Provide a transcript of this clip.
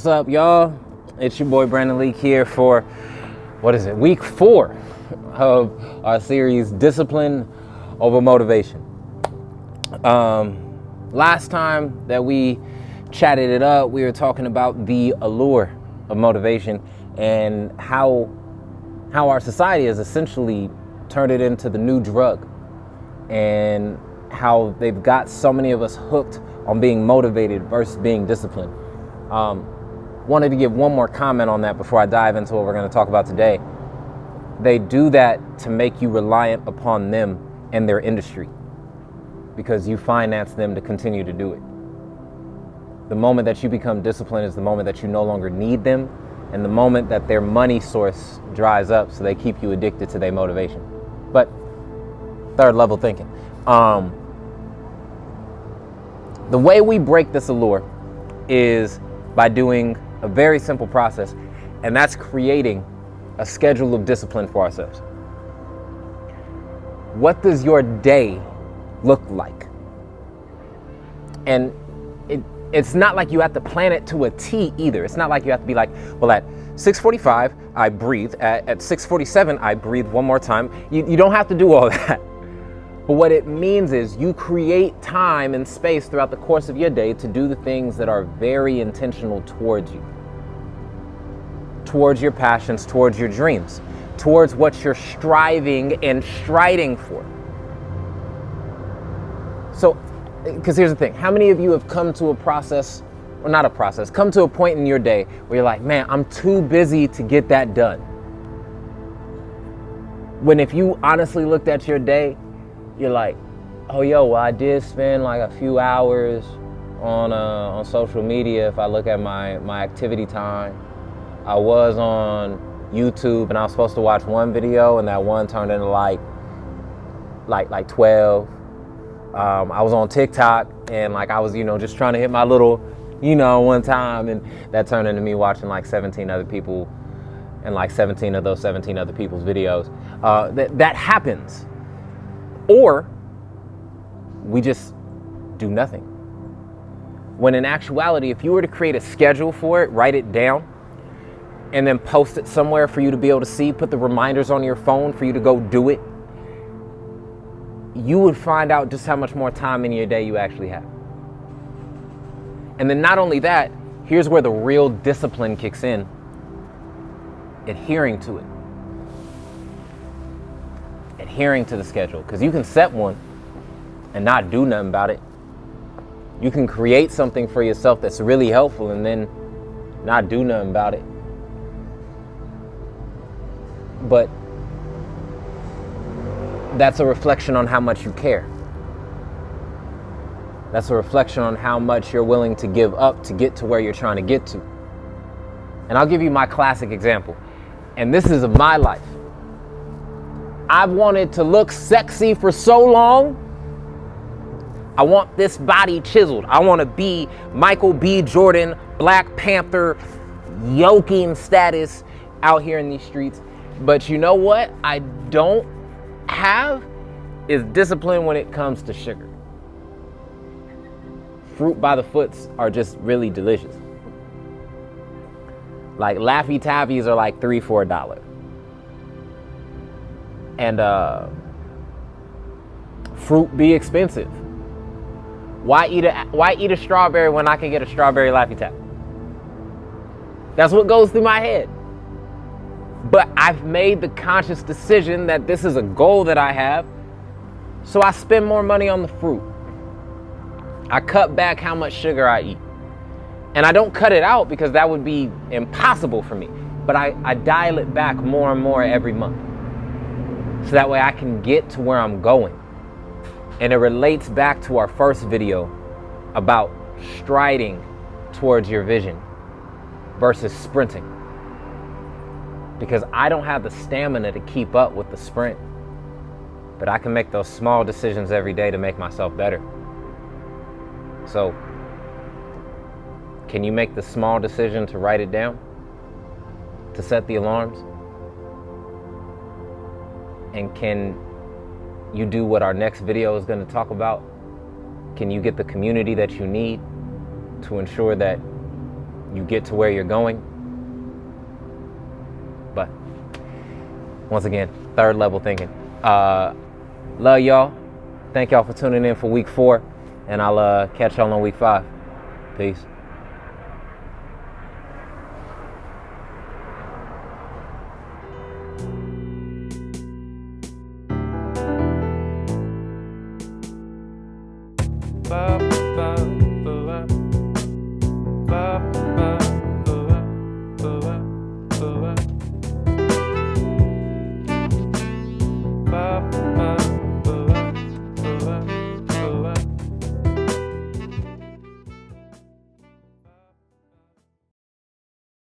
What's up, y'all? It's your boy Brandon Leake here for, week 4 of our series, Discipline Over Motivation. Last time that we chatted it up, we were talking about the allure of motivation and how our society has essentially turned it into the new drug, and how they've got so many of us hooked on being motivated versus being disciplined. Wanted to give one more comment on that before I dive into what we're going to talk about today. They do that to make you reliant upon them and their industry, because you finance them to continue to do it. The moment that you become disciplined is the moment that you no longer need them, and the moment that their money source dries up, so they keep you addicted to their motivation. But third level thinking. The way we break this allure is by doing a very simple process, and that's creating a schedule of discipline for ourselves. What does your day look like? And it's not like you have to plan it to a T either. It's not like you have to be like, well, at 6:45 I breathe, at 6:47 I breathe one more time. You don't have to do all that. But what it means is you create time and space throughout the course of your day to do the things that are very intentional towards you, towards your passions, towards your dreams, towards what you're striving and striding for. So, because here's the thing, how many of you have come to a process, or not a process, come to a point in your day where you're like, man, I'm too busy to get that done? When if you honestly looked at your day, you're like, oh, well, I did spend like a few hours on social media. If I look at my activity time, I was on YouTube and I was supposed to watch one video, and that one turned into like 12. I was on TikTok and I was, just trying to hit my little, one time, and that turned into me watching like 17 other people and like 17 of those 17 other people's videos. That happens. Or we just do nothing. When in actuality, if you were to create a schedule for it, write it down, and then post it somewhere for you to be able to see, put the reminders on your phone for you to go do it, you would find out just how much more time in your day you actually have. And then not only that, here's where the real discipline kicks in: adhering to it. Adhering to the schedule, because you can set one and not do nothing about it. You can create something for yourself that's really helpful and then not do nothing about it. But that's a reflection on how much you care. That's a reflection on how much you're willing to give up to get to where you're trying to get to. And I'll give you my classic example. And this is of my life. I've wanted to look sexy for so long. I want this body chiseled. I want to be Michael B. Jordan, Black Panther, yoking status out here in these streets. But you know what I don't have is discipline when it comes to sugar. Fruit by the foots are just really delicious. Like Laffy Taffies are like $3-4. And fruit be expensive. Why eat a strawberry when I can get a strawberry Laffy Taffy? That's what goes through my head. But I've made the conscious decision that this is a goal that I have, so I spend more money on the fruit. I cut back how much sugar I eat. And I don't cut it out because that would be impossible for me, but I dial it back more and more every month, so that way I can get to where I'm going. And it relates back to our first video about striding towards your vision versus sprinting. Because I don't have the stamina to keep up with the sprint, but I can make those small decisions every day to make myself better. So, can you make the small decision to write it down? To set the alarms? And can you do what our next video is going to talk about? Can you get the community that you need to ensure that you get to where you're going. But once again, third level thinking. Love y'all. Thank y'all for tuning in for week 4, and I'll catch y'all on week 5. Peace. Bye.